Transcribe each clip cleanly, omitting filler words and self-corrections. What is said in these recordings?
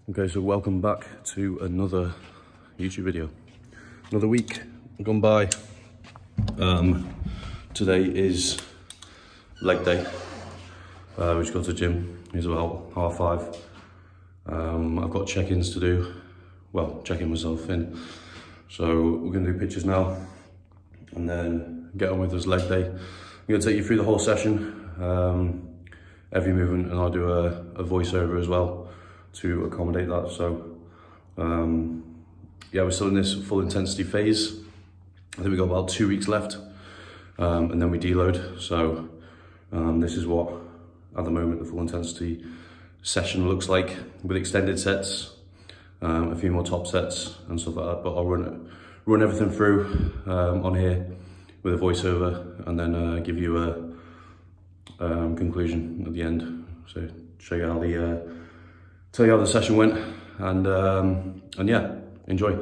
Okay, so welcome back to another YouTube video. Another week gone by. Today is leg day. We just got to the gym. It's about 5:30. I've got check-ins to do. Well, checking myself in. So we're gonna do pictures now and then get on with this leg day. I'm gonna take you through the whole session, every movement, and I'll do a voiceover as well to accommodate that. So yeah, we're still in this full intensity phase. I think we've got about 2 weeks left, and then we deload. So this is what at the moment the full intensity session looks like, with extended sets, a few more top sets and stuff like that. But I'll run everything through on here with a voiceover, and then give you a conclusion at the end. So show you how tell you how the session went, and yeah, enjoy.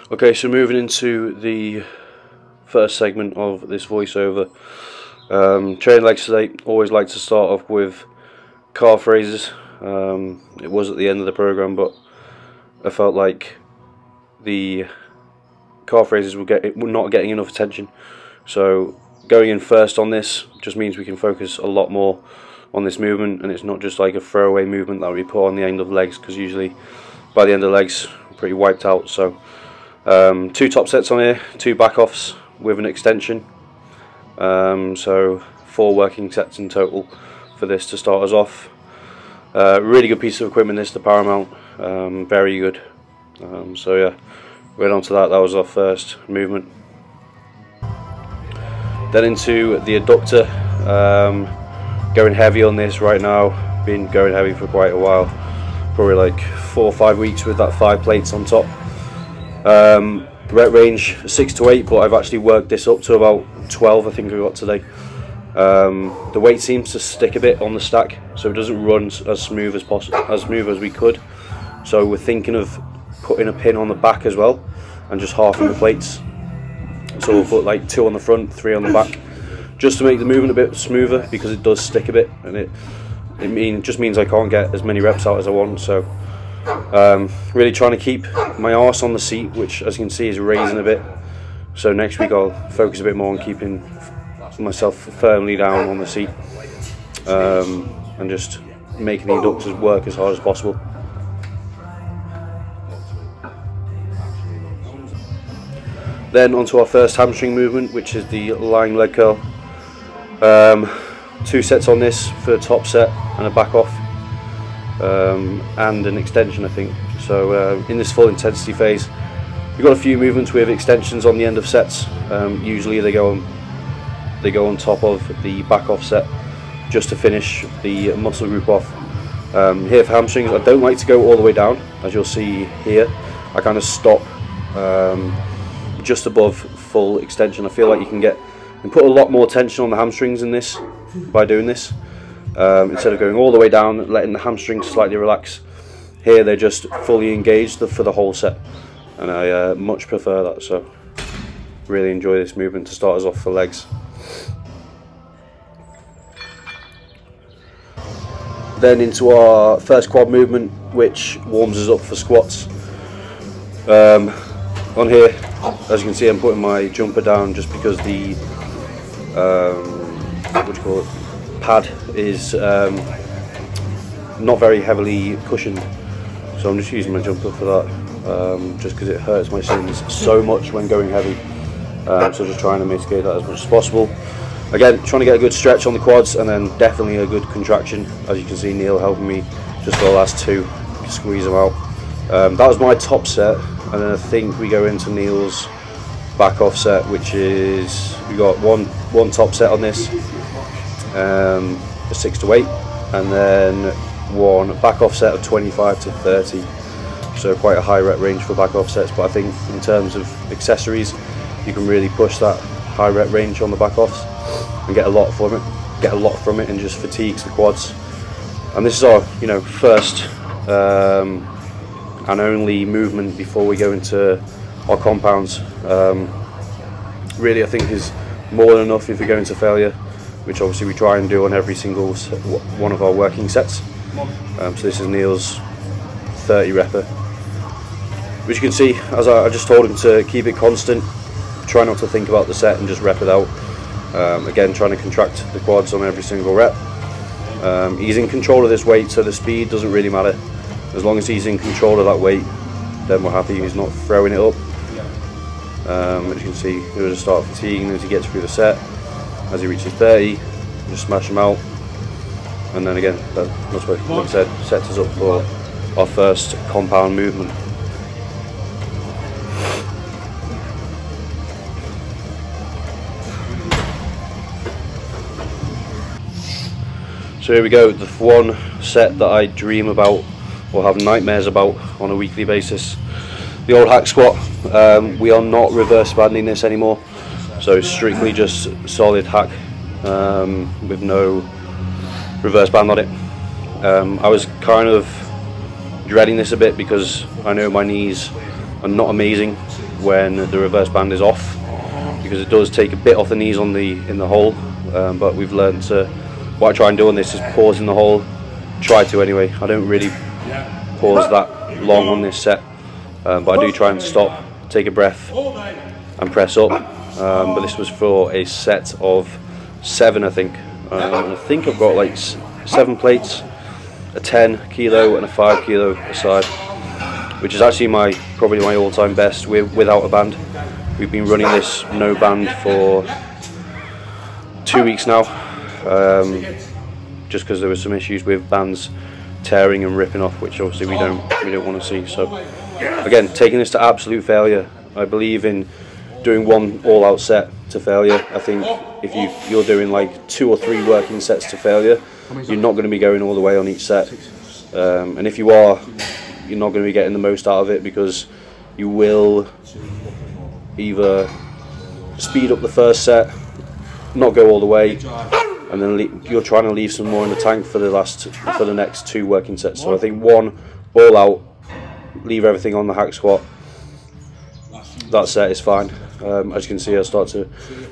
Okay, so moving into the first segment of this voiceover. Training legs today, always like to start off with calf raises. It was at the end of the program, but I felt like the calf raises were not getting enough attention. So going in first on this just means we can focus a lot more on this movement, and it's not just like a throwaway movement that we put on the end of legs, because usually by the end of legs I'm pretty wiped out. So 2 top sets on here, 2 back offs with an extension. So 4 working sets in total for this to start us off. Really good piece of equipment, this, the Paramount, very good. So yeah, right on to that. That was our first movement. Then into the adductor. Going heavy on this right now. Been going heavy for quite a while, probably like 4 or 5 weeks with that 5 plates on top. Rep range 6 to 8, but I've actually worked this up to about 12. I think I got today. The weight seems to stick a bit on the stack, so it doesn't run as smooth as possible, as smooth as we could. So we're thinking of putting a pin on the back as well, and just halving the plates. So we'll put like 2 on the front, 3 on the back, just to make the movement a bit smoother, because it does stick a bit, and it just means I can't get as many reps out as I want. So really trying to keep my arse on the seat, which as you can see is raising a bit. So next week I'll focus a bit more on keeping myself firmly down on the seat, and just making the adductors work as hard as possible. Then onto our first hamstring movement, which is the lying leg curl. 2 sets on this for a top set and a back off, and an extension, I think. So in this full intensity phase, we've got a few movements with extensions on the end of sets. Usually they go on top of the back off set, just to finish the muscle group off. Here for hamstrings, I don't like to go all the way down, as you'll see here. I kind of stop just above full extension. I feel like you can put a lot more tension on the hamstrings in this by doing this, instead of going all the way down, letting the hamstrings slightly relax. Here they're just fully engaged for the whole set, and I much prefer that. So really enjoy this movement to start us off for legs. Then into our first quad movement, which warms us up for squats. On here, as you can see, I'm putting my jumper down just because the pad is not very heavily cushioned, so I'm just using my jumper for that, just because it hurts my shins so much when going heavy. So just trying to mitigate that as much as possible. Again, trying to get a good stretch on the quads, and then definitely a good contraction. As you can see, Neil helping me just for the last 2, squeeze them out. That was my top set, and then I think we go into Neil's back off set, which is, we got one top set on this, a 6 to 8, and then 1 back off set of 25 to 30. So quite a high rep range for back off sets, but I think in terms of accessories, you can really push that high rep range on the back offs and get a lot from it, and just fatigues the quads. And this is our first and only movement before we go into our compounds. Really, I think is more than enough if we go into failure, which obviously we try and do on every single one of our working sets. So this is Neil's 30 repper. Which you can see, as I just told him to keep it constant, try not to think about the set and just rep it out. Again, trying to contract the quads on every single rep. He's in control of this weight, so the speed doesn't really matter. As long as he's in control of that weight, then we're happy. He's not throwing it up. As you can see, he'll just start fatiguing as he gets through the set. As he reaches 30, just smash him out. And then again, that's what, like I said, sets us up for our first compound movement. So here we go, the one set that I dream about or have nightmares about on a weekly basis. The old hack squat. We are not reverse banding this anymore, so strictly just solid hack with no reverse band on it. I was kind of dreading this a bit because I know my knees are not amazing when the reverse band is off, because it does take a bit off the knees on in the hole, but we've learned to, what I try and do on this is pause in the hole, try to anyway. I don't really pause that long on this set, but I do try and stop, take a breath and press up. But this was for a set of 7, I think. I think I've got like 7 plates, a 10 kilo and a 5 kilo aside, which is actually probably my all-time best without a band. We've been running this no band for 2 weeks now, just because there were some issues with bands tearing and ripping off, which obviously we don't want to see. So again, taking this to absolute failure. I believe in doing one all-out set to failure. I think if you're doing like 2 or 3 working sets to failure, you're not going to be going all the way on each set, and if you are, you're not going to be getting the most out of it, because you will either speed up the first set, not go all the way, and then you're trying to leave some more in the tank for the next 2 working sets. So I think one all out, leave everything on the hack squat. That set is fine. As you can see, I start to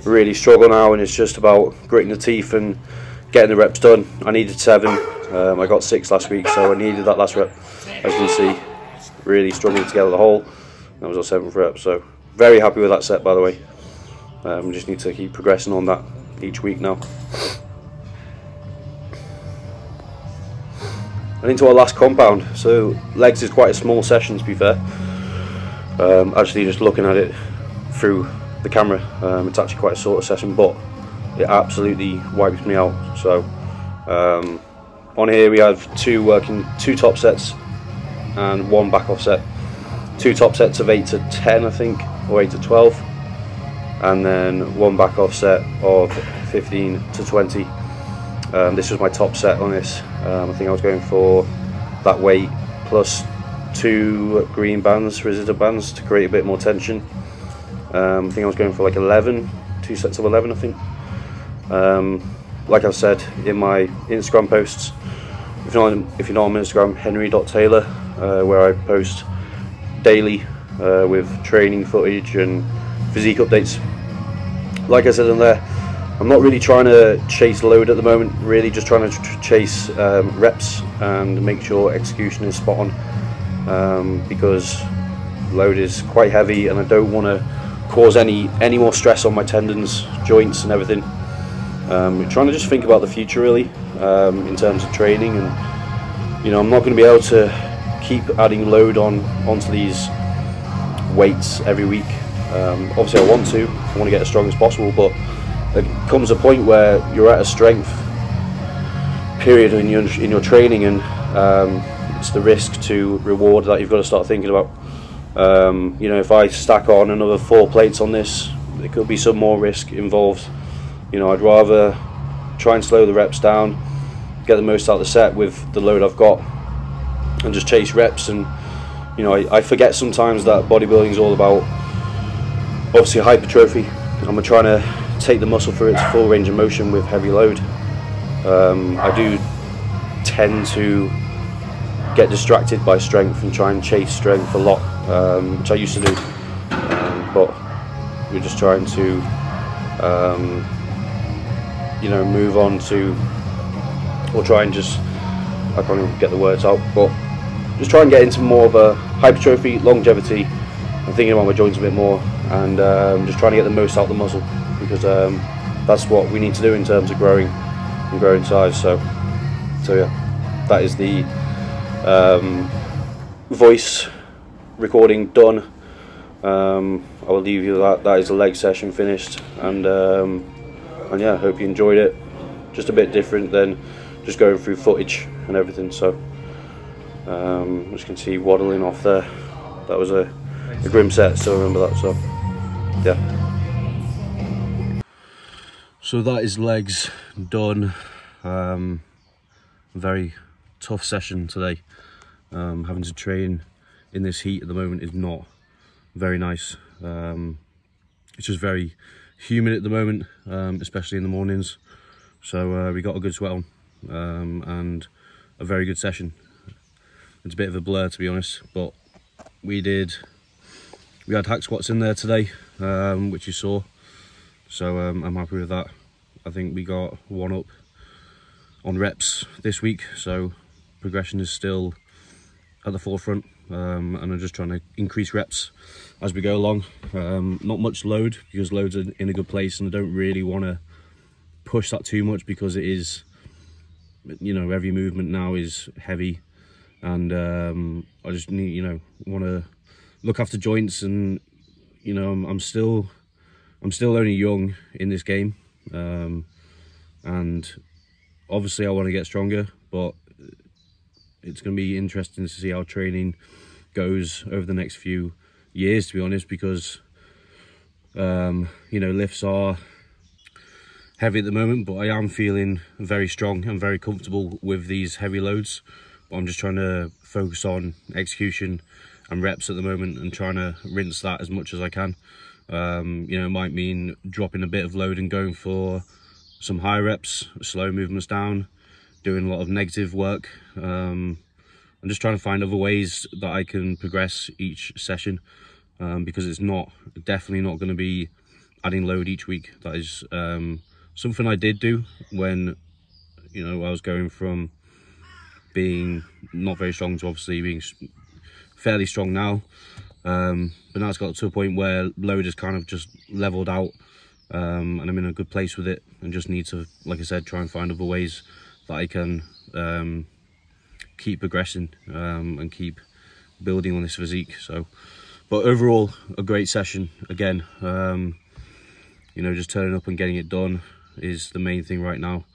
really struggle now, and it's just about gritting the teeth and getting the reps done. I needed 7. I got 6 last week, so I needed that last rep. As you can see, really struggling to get out of the hole. That was our 7th rep, so very happy with that set, by the way. We just need to keep progressing on that each week now. And into our last compound. So legs is quite a small session, to be fair. Actually, just looking at it through the camera, it's actually quite a sort of session, but it absolutely wipes me out. So on here we have 2 top sets and 1 back off set. 2 top sets of 8 to 10, I think, or 8 to 12, and then 1 back off set of 15 to 20. This was my top set on this. I think I was going for that weight plus 2 green bands, resistant bands, to create a bit more tension. I think I was going for like 11, 2 sets of 11, I think. Like I said in my Instagram posts, if you're not on Instagram, henry.taylor, where I post daily with training footage and physique updates. Like I said in there, I'm not really trying to chase load at the moment, really just trying to chase reps and make sure execution is spot on, because load is quite heavy and I don't want to cause any more stress on my tendons, joints and everything. We're trying to just think about the future, really, in terms of training, and I'm not going to be able to keep adding load onto these weights every week. Obviously I want to get as strong as possible, but there comes a point where you're at a strength period in your training, and it's the risk to reward that you've got to start thinking about. If I stack on another 4 plates on this, there could be some more risk involved. I'd rather try and slow the reps down, get the most out of the set with the load I've got, and just chase reps. And I forget sometimes that bodybuilding is all about obviously hypertrophy, and we're trying to take the muscle through its full range of motion with heavy load. I do tend to get distracted by strength and try and chase strength a lot, which I used to do, but we're just trying to move on to, or try and just, I can't even get the words out, but just try and get into more of a hypertrophy, longevity. I'm thinking about my joints a bit more, and just trying to get the most out of the muscle, because that's what we need to do in terms of growing and growing size. So yeah, that is the voice recording done. I will leave you that. That is the leg session finished, and yeah, I hope you enjoyed it. Just a bit different than just going through footage and everything. So as you can see, waddling off there, that was a grim set, so remember that. So yeah, so that is legs done. Very tough session today. Having to train in this heat at the moment is not very nice. It's just very humid at the moment, especially in the mornings. So we got a good sweat on, and a very good session. It's a bit of a blur, to be honest, but we had hack squats in there today, which you saw. So I'm happy with that. I think we got 1 up on reps this week, so progression is still at the forefront, and I'm just trying to increase reps as we go along. Not much load, because loads are in a good place, and I don't really want to push that too much, because it is, you know, every movement now is heavy, and I just need, you know, want to look after joints, and you know, I'm still only young in this game, and obviously I want to get stronger, but it's going to be interesting to see how training goes over the next few years, to be honest, because you know, lifts are heavy at the moment, but I am feeling very strong and very comfortable with these heavy loads. But I'm just trying to focus on execution and reps at the moment, and trying to rinse that as much as I can. You know, it might mean dropping a bit of load and going for some high reps, slow movements down, doing a lot of negative work. I'm just trying to find other ways that I can progress each session, because it's definitely not going to be adding load each week. That is something I did do when, you know, I was going from being not very strong to obviously being fairly strong now. But now it's got to a point where load is kind of just leveled out, and I'm in a good place with it, and just need to, like I said, try and find other ways that I can keep progressing, and keep building on this physique. So, but overall, a great session again. You know, just turning up and getting it done is the main thing right now,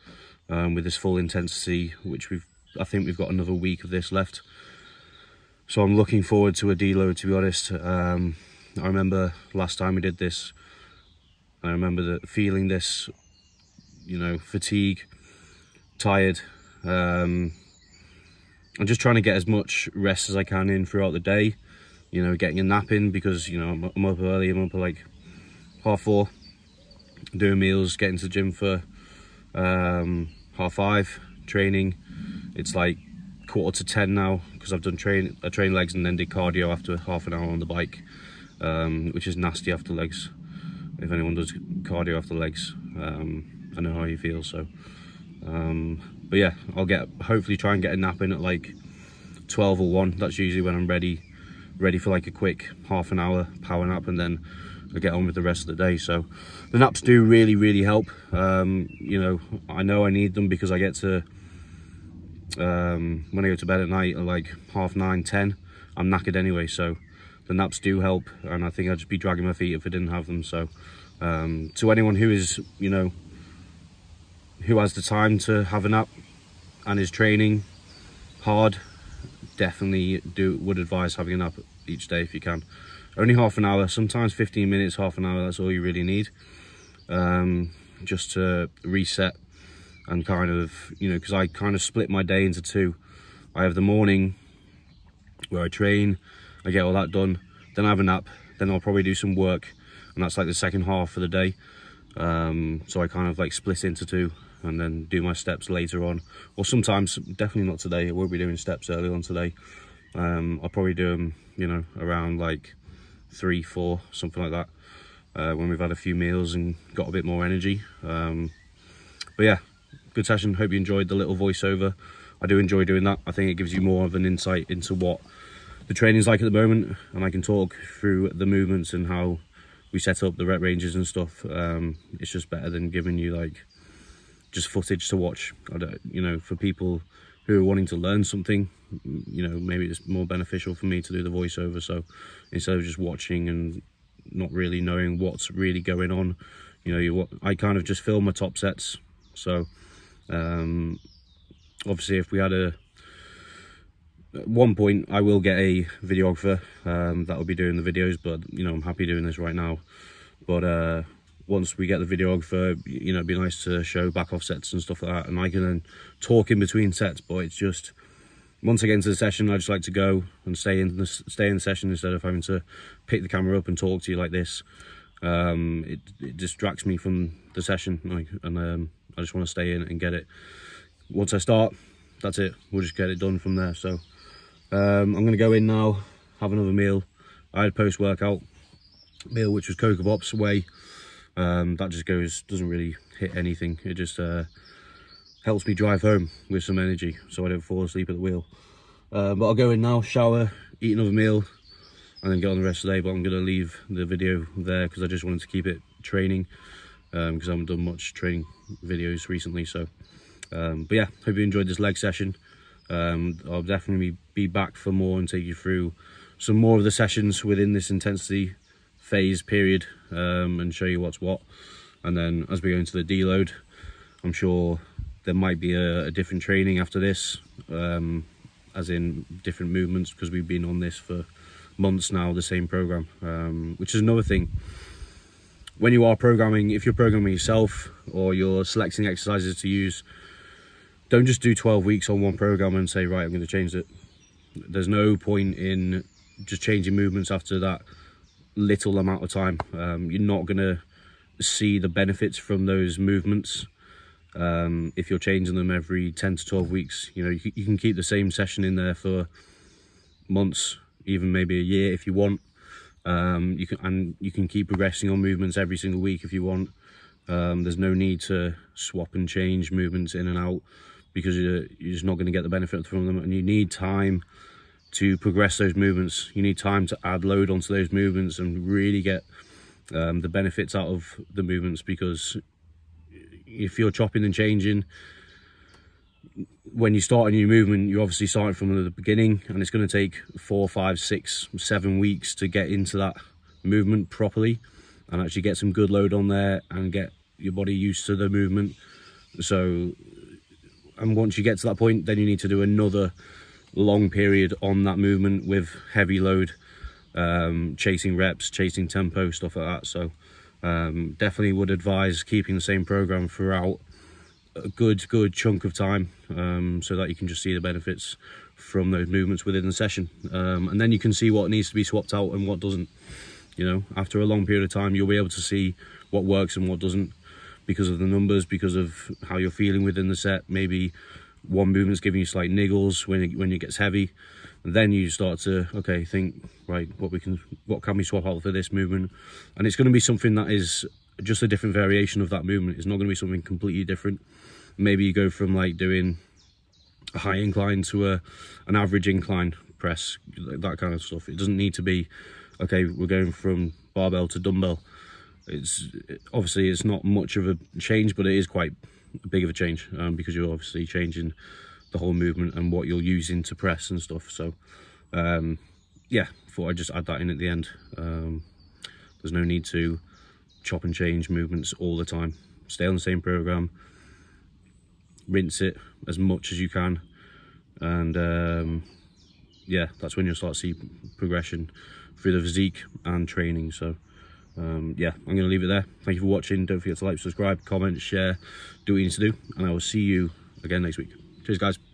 with this full intensity, which I think we've got another week of this left. So I'm looking forward to a deload, to be honest. I remember last time we did this, I remember feeling this, you know, fatigue, tired. I'm just trying to get as much rest as I can in throughout the day, you know, getting a nap in, because, you know, I'm up early. I'm up at like 4:30, doing meals, getting to the gym for 5:30, training. It's like 9:45 now, because I've done I train legs and then did cardio after half an hour on the bike, which is nasty after legs. If anyone does cardio after legs, I know how you feel. So but yeah, I'll hopefully try and get a nap in at like 12 or 1. That's usually when I'm ready for like a quick half an hour power nap, and then I get on with the rest of the day. So the naps do really help. You know I need them, because I get to when I go to bed at night at like 9:30, 10, I'm knackered anyway. So the naps do help, and I think I'd just be dragging my feet if I didn't have them. So to anyone who is, you know, who has the time to have a nap and is training hard, definitely would advise having a nap each day if you can. Only half an hour, sometimes 15 minutes, half an hour, that's all you really need, just to reset. And kind of, you know, because I kind of split my day into 2. I have the morning where I train, I get all that done, then I have a nap, then I'll probably do some work, and that's like the second half of the day. So I kind of like split into 2, and then do my steps later on, or sometimes, definitely not today, I won't be doing steps early on today. I'll probably do them, you know, around like 3, 4, something like that, when we've had a few meals and got a bit more energy. But yeah, good session. Hope you enjoyed the little voiceover I do enjoy doing that. I think it gives you more of an insight into what the training's like at the moment, and I can talk through the movements and how we set up the rep ranges and stuff. It's just better than giving you like just footage to watch. You know, for people who are wanting to learn something, you know, maybe it's more beneficial for me to do the voiceover. So instead of just watching and not really knowing what's really going on, you know, I kind of just film my top sets. So obviously, if we had at one point, I will get a videographer that will be doing the videos, but you know, I'm happy doing this right now. But once we get the videographer, you know, it'd be nice to show back off sets and stuff like that, and I can then talk in between sets. But it's just, once I get into the session, I just like to go and stay in the session instead of having to pick the camera up and talk to you like this. It distracts me from the session, and I just want to stay in and get it. Once I start, that's it. We'll just get it done from there. So I'm going to go in now, have another meal. I had post-workout meal, which was Cocoa Pops whey. That just doesn't really hit anything. It just helps me drive home with some energy so I don't fall asleep at the wheel. But I'll go in now, shower, eat another meal, and then get on the rest of the day. But I'm going to leave the video there because I just wanted to keep it training, because I haven't done much training videos recently. So but yeah, hope you enjoyed this leg session. I'll definitely be back for more and take you through some more of the sessions within this intensity phase period, and show you what's what. And then as we go into the deload, I'm sure there might be a different training after this, as in different movements, because we've been on this for months now, the same program, which is another thing. When you are programming, if you're programming yourself or you're selecting exercises to use, don't just do 12 weeks on one program and say, right, I'm going to change it. There's no point in just changing movements after that little amount of time. You're not going to see the benefits from those movements if you're changing them every 10 to 12 weeks. You know, you can keep the same session in there for months, even maybe a year if you want. You can keep progressing on movements every single week if you want. There's no need to swap and change movements in and out, because you're just not going to get the benefit from them. And you need time to progress those movements. You need time to add load onto those movements and really get the benefits out of the movements. Because if you're chopping and changing, when you start a new movement, you're obviously starting from the beginning, and it's going to take 4, 5, 6, 7 weeks to get into that movement properly and actually get some good load on there and get your body used to the movement. So, and once you get to that point, then you need to do another long period on that movement with heavy load, chasing reps, chasing tempo, stuff like that. So definitely would advise keeping the same program throughout a good chunk of time, so that you can just see the benefits from those movements within the session, and then you can see what needs to be swapped out and what doesn't. You know, after a long period of time, you'll be able to see what works and what doesn't, because of the numbers, because of how you're feeling within the set. Maybe one movement's giving you slight niggles when it gets heavy, and then you start to think, right, what can we swap out for this movement? And it's going to be something that is just a different variation of that movement. It's not going to be something completely different. Maybe you go from like doing a high incline to an average incline press, that kind of stuff. It doesn't need to be, okay, we're going from barbell to dumbbell. Obviously it's not much of a change, but it is quite big of a change, because you're obviously changing the whole movement and what you're using to press and stuff. So yeah, thought I'd just add that in at the end. There's no need to chop and change movements all the time. Stay on the same program, rinse it as much as you can, and yeah, that's when you'll start to see progression through the physique and training. So yeah, I'm going to leave it there. Thank you for watching. Don't forget to like, subscribe, comment, share, do what you need to do, and I will see you again next week. Cheers, guys.